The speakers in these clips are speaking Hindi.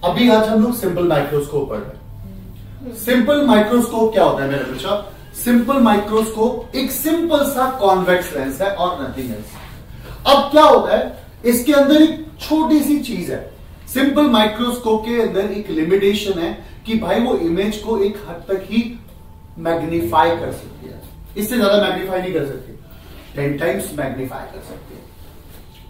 अभी आज हम लोग सिंपल माइक्रोस्कोप पढ़ रहे हैं। सिंपल माइक्रोस्कोप क्या होता है मेरे बच्चा? सिंपल माइक्रोस्कोप एक सिंपल सा कॉन्वेक्स लेंस है और नथिंग एल्स। अब क्या होता है, इसके अंदर एक छोटी सी चीज है। सिंपल माइक्रोस्कोप के अंदर एक लिमिटेशन है कि भाई वो इमेज को एक हद तक ही मैग्नीफाई कर सकती है, इससे ज्यादा मैग्नीफाई नहीं कर सकती, 10 टाइम्स मैग्नीफाई कर सकती है।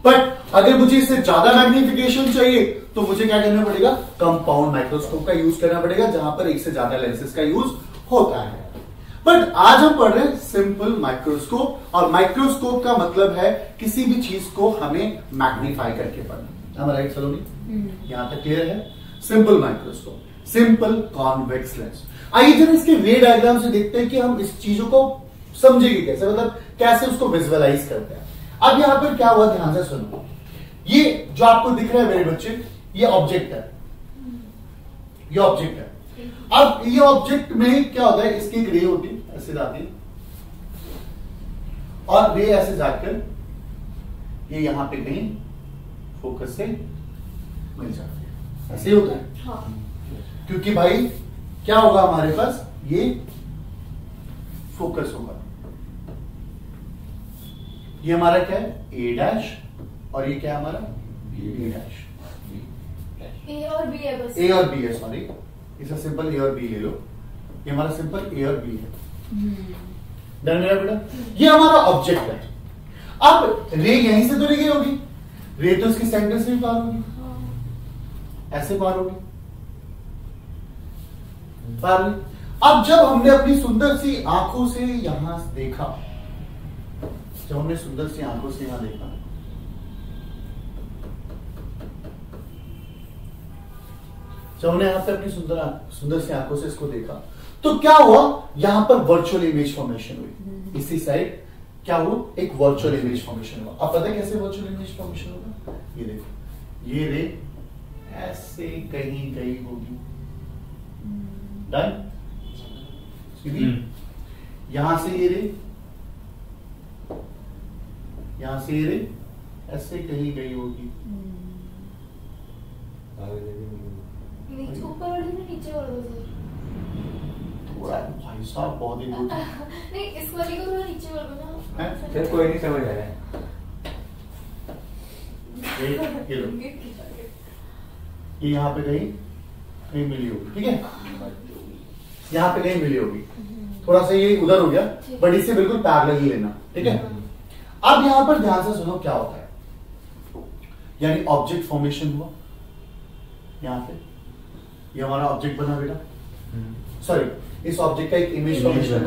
बट अगर मुझे इससे ज्यादा मैग्निफिकेशन चाहिए तो मुझे क्या करना पड़ेगा? कंपाउंड माइक्रोस्कोप का यूज करना पड़ेगा, जहां पर एक से ज्यादा लेंसेज का यूज होता है। बट आज हम पढ़ रहे हैं सिंपल माइक्रोस्कोप, और माइक्रोस्कोप का मतलब है किसी भी चीज को हमें मैग्नीफाई करके पढ़ना। हमारा राइट सलोनी? यहां तक क्लियर है? Simple microscope, simple convex lens. आइए जरा इसके रे डायग्राम से देखते हैं कि हम इस चीजों को समझेंगे कैसे, मतलब कैसे उसको विजुअलाइज करते हैं। अब यहां पर क्या हुआ, ध्यान से सुनो। ये जो आपको दिख रहा है मेरे बच्चे, ये ऑब्जेक्ट है, ये ऑब्जेक्ट है। अब ये ऑब्जेक्ट में क्या होता है, इसकी एक रे होती है, ऐसे जाती है, और रे ऐसे जाकर ये यहां पे कहीं फोकस से मिल जाती है। ऐसे ही होता है। हाँ। क्योंकि भाई क्या होगा हमारे पास, ये फोकस होगा। ये हमारा क्या है? ए डैश, और ये क्या है हमारा? B dash. ए और बी है बस। ए और बी है, सॉरी, इसका सिंपल ए और बी ले लो। ये हमारा सिंपल ए और बी है। डन मेरा बेटा? ये हमारा ऑब्जेक्ट है। अब रे यहीं से तो नहीं गई होगी, रे तो इसके सेंटर से भी पार होगी, ऐसे पार होगी, पार होगी। अब जब हमने अपनी सुंदर सी आंखों से यहां देखा, जब हमने सुंदर सी आंखों से यहां देखा, जब हमने यहां पे अपनी सुंदर सी आंखों से इसको देखा, तो क्या हुआ, यहां पर वर्चुअल इमेज फॉर्मेशन हुई। इसी साइड क्या हुआ, एक वर्चुअल इमेज फॉर्मेशन हुआ। अब पता है कैसे वर्चुअल इमेज फॉर्मेशन होगा? ये देखो, ये रे ऐसे कहीं गई होगी, डन। यहां से ये रे, यहां से ये रे ऐसे कहीं गई होगी, ऊपर वाली में नीचे कर दो थोड़ा। भाई साहब बहुत ही गुड। नहीं, इस वाली को थोड़ा नीचे कर दो ना। फिर कोई नहीं समझ आ रहा है। ये लो, ये यहाँ पे कहीं मिली होगी, ठीक है, यहाँ पे कहीं मिली होगी। थोड़ा सा ये उधर हो गया, बट इससे बिल्कुल पैरेलल ही लेना, ठीक है। अब यहां पर ध्यान से सुनो क्या होता है, यानी ऑब्जेक्ट फॉर्मेशन हुआ यहां पे, ये हमारा ऑब्जेक्ट बना बेटा, सॉरी, इस ऑब्जेक्ट का एक इमेज फॉर्मेशन।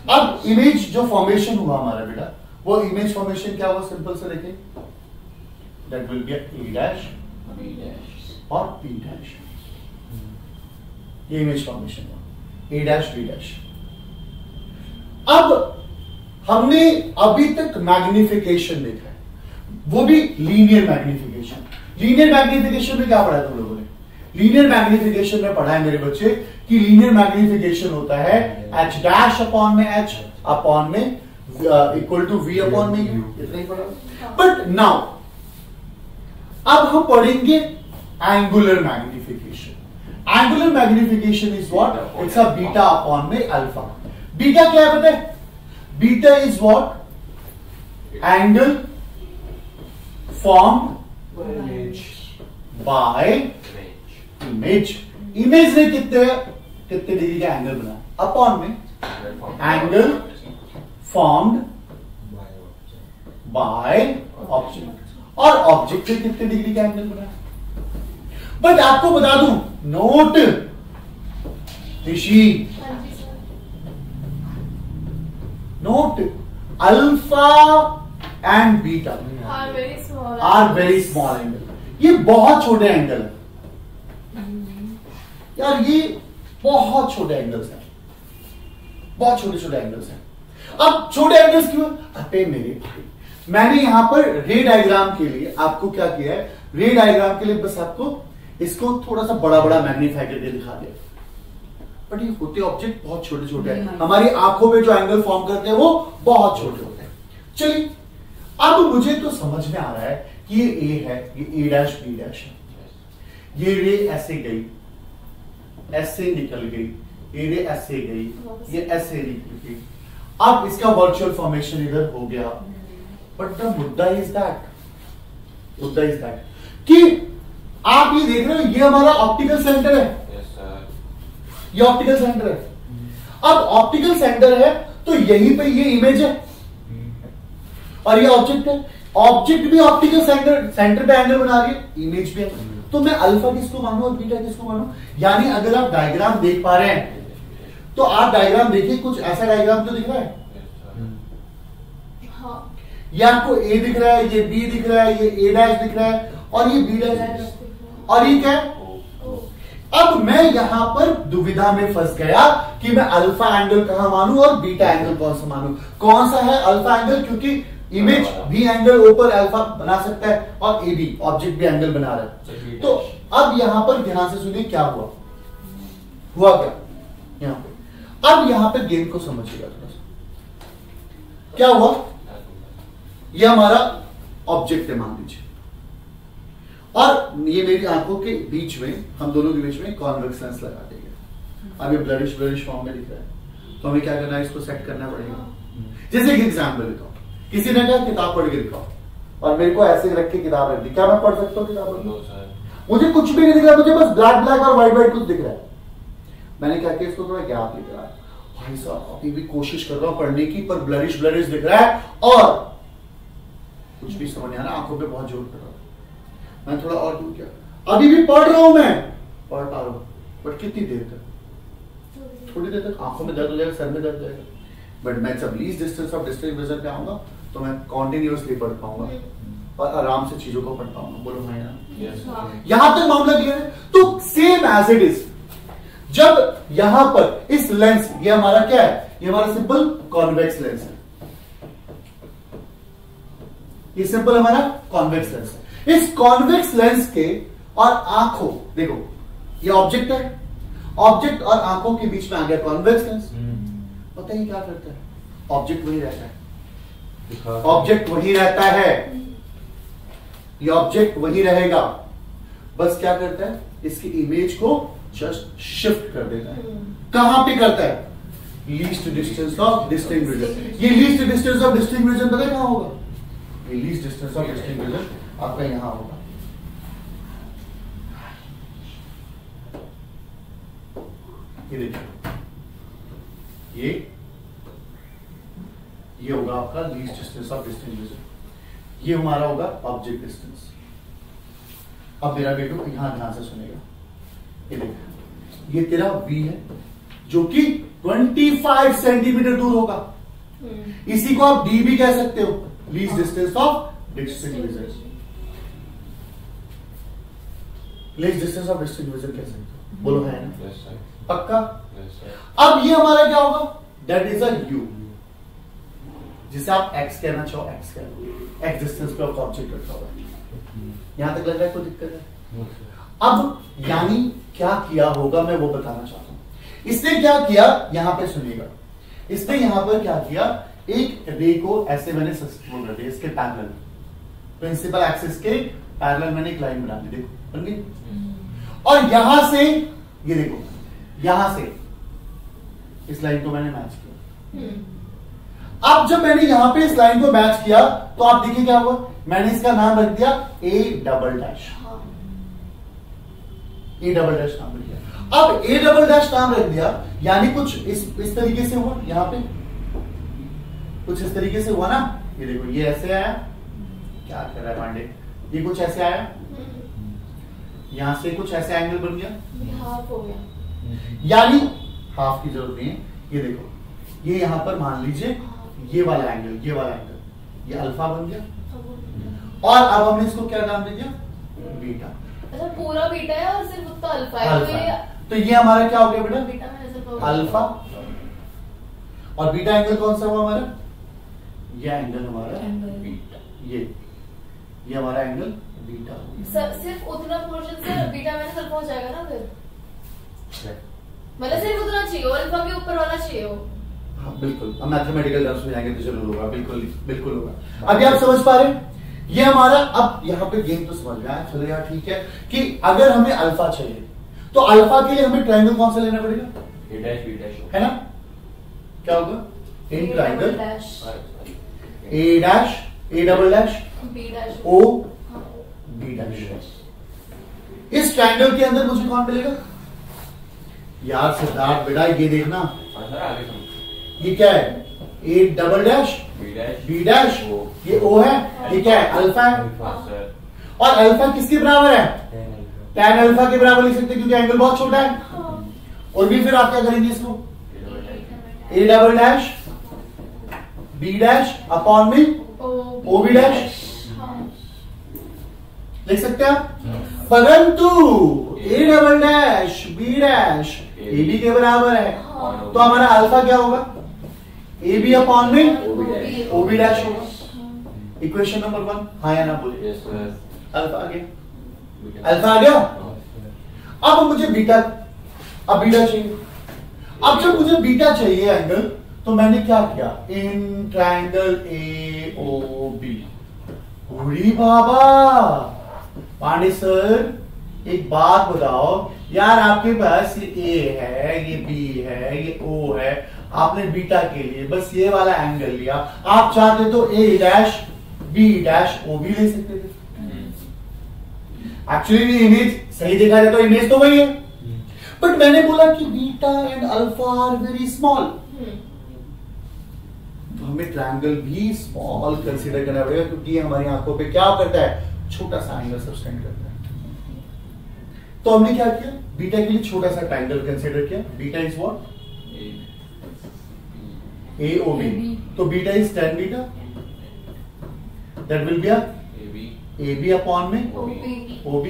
अब इमेज जो फॉर्मेशन हुआ हमारा बेटा, वो इमेज फॉर्मेशन क्या हुआ, सिंपल से देखें, that will B A dash और बी डैश। ये इमेज फॉर्मेशन हुआ, ए डैश बी डैश। अब हमने अभी तक मैग्निफिकेशन देखा है, वो भी लीनियर मैग्निफिकेशन। लीनियर मैग्निफिकेशन में क्या पढ़ा है तुम लोगों ने? लीनियर मैग्निफिकेशन में पढ़ा है मेरे बच्चे कि लीनियर मैग्निफिकेशन होता है एच डैश अपॉन में एच अपॉन में इक्वल टू वी अपॉन में यू, इतना ही पढ़ा। बट नाउ अब हम पढ़ेंगे angular magnification. Angular magnification is what? It's a beta upon में अल्फा। बीटा क्या है पता है? Beta is what? Angle formed by image. Image ने कितने डिग्री का एंगल बना, अपॉन में एंगल फॉर्म्ड बाय ऑब्जेक्ट, और ऑब्जेक्ट से कितने डिग्री का एंगल बना। बट आपको बता दूं, नोट ऋषि, not alpha and beta are very small angle. ये बहुत छोटे एंगल है यार, ये बहुत छोटे एंगल्स हैं, बहुत छोटे छोटे एंगल्स हैं। अब छोटे एंगल्स क्यों? अरे मेरे भाई, मैंने यहां पर रे डायग्राम के लिए आपको क्या किया है, रे डायग्राम के लिए बस आपको इसको थोड़ा सा बड़ा बड़ा मैग्नीफाई करके दिखा दिया, बट ये होते ऑब्जेक्ट बहुत छोटे छोटे हैं। हमारी आंखों में जो एंगल फॉर्म करते हैं वो बहुत छोटे होते हैं। चलिए, अब मुझे तो समझ में आ रहा है कि ये ए है, ये ए डैश बी डैश है। ये रे ऐसे गई, ऐसे निकल गई, ये रे ऐसे गई, ये ऐसे निकल गई। अब इसका वर्चुअल फॉर्मेशन इधर हो गया। बट द मुद्दा इज दैट कि आप ये देख रहे हो, ये हमारा ऑप्टिकल सेंटर है। ये ऑप्टिकल सेंटर है। अब ऑप्टिकल सेंटर है तो यहीं पे ये इमेज है और ये ऑब्जेक्ट है। ऑब्जेक्ट भी ऑप्टिकल सेंटर पे एंगल बना रही है, इमेज भी है। तो मैं अल्फा किसको मानूं और बीटा किसको मानूं? यानी अगर आप डायग्राम देख पा रहे हैं तो आप डायग्राम देखिए, कुछ ऐसा डायग्राम तो दिख रहा है। हाँ। ये आपको ए दिख रहा है, ये बी दिख रहा है, ये ए डैश दिख रहा है और ये बी डैश है और ये क्या है? अब मैं यहां पर दुविधा में फंस गया कि मैं अल्फा एंगल कहां मानूं और बीटा एंगल कौन सा मानूं। कौन सा है अल्फा एंगल? क्योंकि इमेज भी एंगल ऊपर अल्फा बना सकता है और ए बी ऑब्जेक्ट भी एंगल बना रहा है। तो अब यहां पर ध्यान से सुनिए क्या हुआ क्या यहां पे। अब यहां पे गेम को समझिएगा थोड़ा सा। क्या हुआ? ये हमारा ऑब्जेक्ट है मान लीजिए, और ये मेरी आंखों के बीच में, हम दोनों के बीच में कॉन्वेक्स लेंस लगा देंगे। अब ये ब्लरिश फॉर्म में दिख रहा है, तो हमें क्या करना है? इसको सेट करना पड़ेगा। जैसे एक एग्जाम्पल देता हूं, किसी ने कहा किताब पढ़ के दिखाओ और मेरे को ऐसे रख के किताब रख दी, क्या मैं पढ़ सकता हूँ किताब? मुझे कुछ भी नहीं दिख रहा, मुझे बस ब्लैक ब्लैक और व्हाइट व्हाइट कुछ दिख रहा है। मैंने क्या किया? इसको थोड़ा गैप लिख रहा है। भाई साहब अभी भी कोशिश कर रहा हूं पढ़ने की, पर ब्लरिश दिख रहा है और कुछ भी समझ नहीं आ रहा, आंखों पे बहुत जोर कर रहा हूं। मैं थोड़ा और दूर किया, अभी भी पढ़ रहा हूं, मैं पढ़ पा रहा हूं, बट कितनी देर तक? थोड़ी देर तक आंखों में दर्द हो जाएगा, सर में दर्द हो जाएगा। बट मैं जब least distance of distinct vision पे आऊंगा तो मैं कॉन्टिन्यूअसली पढ़ पाऊंगा और आराम से चीजों को पढ़ पाऊंगा। बोलो भाई ना, यहां तक मामला क्लियर है? तो सेम एज इट इज, जब यहां पर इस लेंस, ये हमारा क्या है? ये हमारा सिंपल कॉन्वेक्स लेंस है। ये सिंपल हमारा कॉन्वेक्स लेंस है। इस कॉन्वेक्स लेंस के और आंखों, देखो ये ऑब्जेक्ट है, ऑब्जेक्ट और आंखों के बीच में आ गया कॉन्वेक्स लेंस। पता ही क्या करता है? ऑब्जेक्ट वही रहता है, ऑब्जेक्ट वही रहता है, ये ऑब्जेक्ट वही रहेगा, बस क्या करता है? इसकी इमेज को जस्ट शिफ्ट कर देता है। कहां पे करता है? Least distance of distinct vision. ये least distance of distinct vision पता है कहां होगा? ये least distance of distinct vision आपका यहां होगा। ये देखिए, ये होगा आपका least distance of distinct vision. ये हमारा होगा ऑब्जेक्ट डिस्टेंस। अब मेरा बेटू यहां ध्यान से सुनेगा। ये देखो, ये तेरा V है जो कि 25 सेंटीमीटर दूर होगा। इसी को आप D भी कह सकते हो, least distance of distinct vision. Least distance of distinct vision कह सकते हो। बोलो है ना? पक्का? अब ये हमारा क्या होगा? दैट इज अ U, जिसे आप X कहना चाहो X कह लो। X डिस्टेंस पे आपका ऑब्जेक्ट रखा हुआ है। यहां तक लग रहा है कोई दिक्कत है? अब यानी क्या किया होगा मैं वो बताना चाहता हूं। इसने क्या किया यहां पे सुनिएगा, इसने यहां पर क्या किया? एक रे को ऐसे मैंने वो कर दिया, इसके पैरेलल, प्रिंसिपल एक्सिस के पैरेलल मैंने एक लाइन बना दी। देखो बन गई। और यहां से ये देखो, यहां से इस लाइन को मैंने मैच किया। अब जब मैंने यहां पे इस लाइन को मैच किया तो आप देखिए क्या हुआ? मैंने इसका नाम रख दिया A double dash. A double dash नाम रख दिया। अब A डबल डैश नाम रख दिया यानी कुछ इस तरीके से हुआ, यहां पे कुछ इस तरीके से हुआ ना। ये देखो, ये ऐसे आया, क्या कर रहा है पांडे? ये कुछ ऐसे आया, यहां से कुछ ऐसे एंगल बन गया, हाफ हो गया। यानी हाफ की जरूरत नहीं है। ये देखो, ये यहां पर मान लीजिए ये वाला एंगल, ये अल्फा बन गया। और अब हमने इसको क्या नाम दे दिया? बीटा। अच्छा, पूरा बीटा है और सिर्फ उतना अल्फा है। तो ये हमारा क्या हो गया बेटा? बीटा में सिर्फ अल्फा। और बीटा एंगल कौन सा हुआ हमारा? ये एंगल हमारा बीटा। ये हमारा एंगल बीटा। सिर्फ उतना पोर्शन से बीटा माइनस अल्फा हो जाएगा ना फिर? मतलब सिर्फ उतना चाहिए, अल्फा के ऊपर वाला चाहिए हो। हाँ बिल्कुल, अब मैथमेटिकल टर्म्स में जाएंगे तो जरूर होगा, बिल्कुल बिल्कुल होगा। अभी आप समझ पा रहे हैं? ये हमारा, अब यहाँ पे गेम तो समझ में आया, चलो यार ठीक है कि अगर हमें अल्फा चाहिए तो अल्फा के लिए हमें ट्रायंगल कौन सा लेना पड़ेगा? A dash B dash है ना? क्या होगा? In triangle dash A dash A double dash b dash O B dash. इस ट्रायंगल के अंदर मुझे कौन मिलेगा? यार सिद्धार्थ बेटा ये देखना, सर आगे समझ। ये क्या है? A double dash B dash B dash, ये O है, ये क्या है? अल्फा है। सर और अल्फा किसके बराबर है? tan अल्फा के बराबर लिख सकते हैं क्योंकि एंगल बहुत छोटा है। और भी फिर आप क्या करेंगे इसको? A double dash B dash upon में O B डैश लिख सकते हैं आप। परंतु A double dash B dash A B के बराबर है, तो हमारा अल्फा क्या होगा? A B अपॉन में O B डैश होगा। इक्वेशन नंबर 1, हाँ या ना बोलिए। Yes sir. अल्फा आ गया, अल्फा आ गया। अब मुझे बीटा, अब बीटा चाहिए। अब जब मुझे बीटा चाहिए एंगल, तो मैंने क्या किया? In triangle AOB। उड़ी बाबा पांडे सर, एक बात बताओ यार, आपके पास ये A है, ये B है, ये O है, आपने बीटा के लिए बस ये वाला एंगल लिया, आप चाहते तो A dash B dash O भी ले सकते थे। एक्चुअली इमेज सही देखा जाए तो इमेज तो वही है, बट मैंने बोला कि beta and alpha are very small, तो हमें ट्रायंगल भी स्मॉल कंसीडर करना पड़ेगा क्योंकि ये हमारी आंखों पे क्या करता है? छोटा सा एंगल सब्सटेंड करता है। तो हमने क्या किया? बीटा के लिए छोटा सा ट्रायंगल कंसीडर किया। Beta is what? AOB। तो beta is tan beta, that will B AB upon में OB।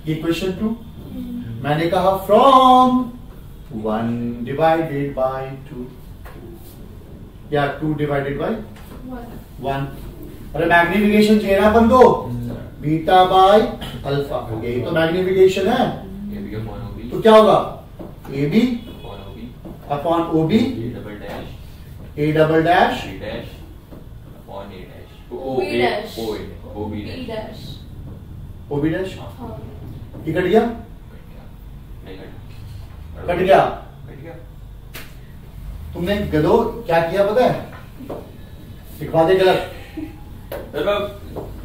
ये क्वेश्चन 2 मैंने कहा फ्रॉम 1 डिवाइडेड बाय 2 या 2 डिवाइडेड बाय 1। अरे मैग्निफिकेशन चाहिए ना अपन को, बीटा बाय अल्फा, यही तो मैग्निफिकेशन है। AB upon OB। तो क्या होगा? AB upon OB upon OB A double dash A double dash B dash upon A dash OB dash OB b dash dash OB dash. हाँ ये कट गया, नहीं कट गया। कट गया। तुमने गधो क्या किया पता है? लिखवा दे गलत। सर अब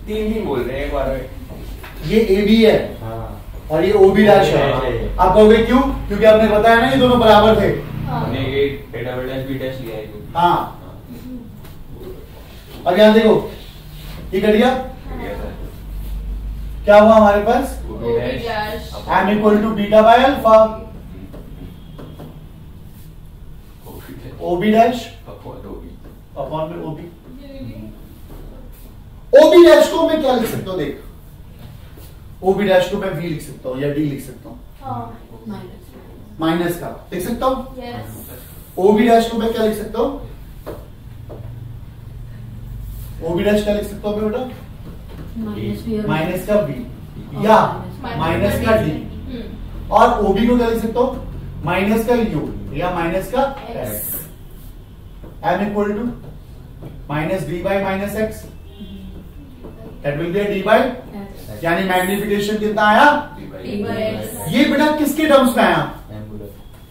3 बोल रहे हैं एक बार में। ये AB है हाँ। और ये OB डैश है। आप कहोगे क्यों? क्योंकि आपने बताया ना ये दोनों बराबर थे। हमने A double dash B dash लिया है क्योंकि। हाँ, अब यहां देखो, ये कट गया, कट गया सर। क्या हुआ हमारे पास? OB OB dash dash m equal to beta by alpha. OB dash upon OB। Upon में OB। OB डैश को मैं क्या लिख सकता हूं? देख, OB डैश को मैं V लिख सकता हूं या D लिख सकता हूं, हाँ माइनस का लिख सकता हूं। यस OB डैश को मैं क्या लिख सकता हूं? OB डैश क्या लिख सकता हूं मैं बेटा? माइनस का B या माइनस का D। और OB को क्या लिख सकता हूं? माइनस का U या माइनस का X। m equal to minus D by minus X, that will be D by, यानी मैग्निफिकेशन कितना आया? D by X। ये बेटा किसके टर्म्स में आया?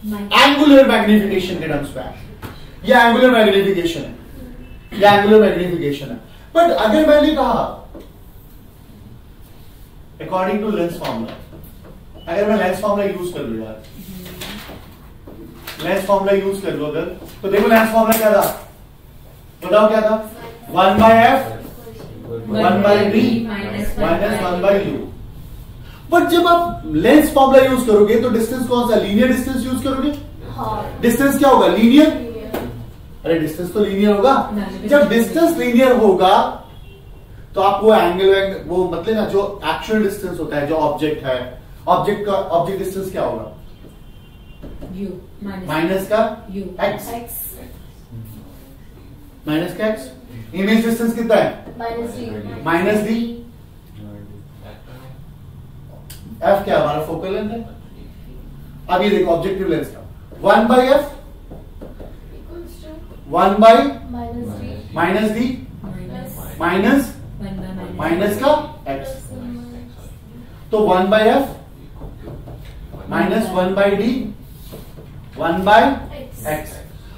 एंगुलर मैग्निफिकेशन के टर्म्स में आया। ये एंगुलर मैग्निफिकेशन है, ये एंगुलर मैग्निफिकेशन है। बट अगर मैंने कहा अकॉर्डिंग टू लेंस फॉर्मूला, अगर मैं लेंस फॉर्मूला यूज कर लूं यार, लेंस फॉर्मूला यूज कर लो अगर, तो देखो लेंस फॉर्मूला क्या था? बताओ क्या था? 1 by F 1 by D minus 1 by U। But जब आप लेंस फॉर्मूला यूज करोगे तो डिस्टेंस कौन सा? लीनियर डिस्टेंस यूज करोगे। हाँ डिस्टेंस क्या होगा? लीनियर। अरे डिस्टेंस तो लीनियर होगा। जब डिस्टेंस लीनियर होगा तो आप वो एंगल, वो मतलब ना जो एक्चुअल डिस्टेंस होता है जो ऑब्जेक्ट है, ऑब्जेक्ट का ऑब्जेक्ट डिस्टेंस क्या होगा? माइनस का एक्स, माइनस का एक्स। इमेज डिस्टेंस कितना है? Minus D. एफ क्या हमारा फोकल लेंथ है। अब ये देखो ऑब्जेक्टिव लेंस का 1 by F 1 by minus D minus minus का x, तो 1/f माइनस 1/d 1/x।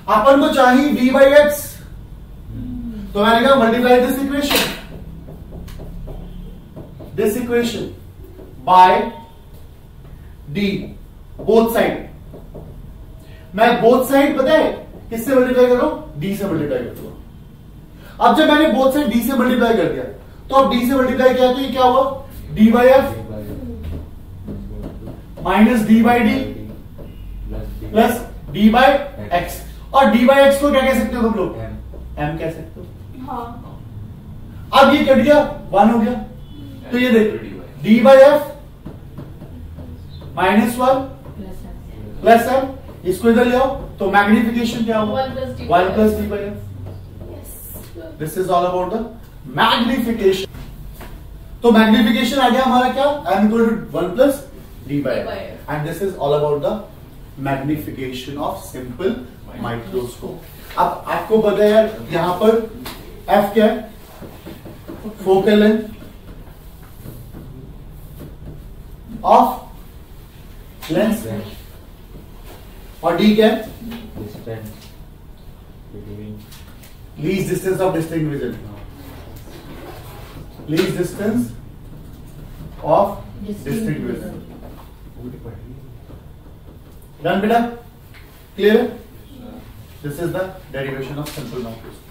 अपन को चाहिए d/x, तो मैंने कहा multiply this equation by d both side. मैं बोथ साइड पता है किससे मल्टीप्लाई कर रहा हूं, d से मल्टीप्लाई कर दूंगा। अब जब मैंने बोथ साइड d से मल्टीप्लाई कर दिया, तो अब d से मल्टीप्लाई किया तो ये क्या हुआ, d/f minus d/d plus d/x। और d/x को क्या कह सकते हो तुम लोग, m कह सकते हो। हाँ। अब ये कट गया, 1 हो गया, तो ये देख d/f माइनस 1 प्लस m, इसको इधर ले आओ तो मैग्निफिकेशन क्या होगा, 1 plus d/f। This is all about the magnification. तो मैग्निफिकेशन आ गया हमारा क्या, m equal to 1 plus d/f, and this is all about the magnification of simple microscope. अब आपको पता है यार यहां पर f क्या है, फोकल लेंथ ऑफ लेंस, और d क्या है, least distance of distinct vision, least distance of distinct vision. Done बेटा, clear? This is the derivation of simple microscope.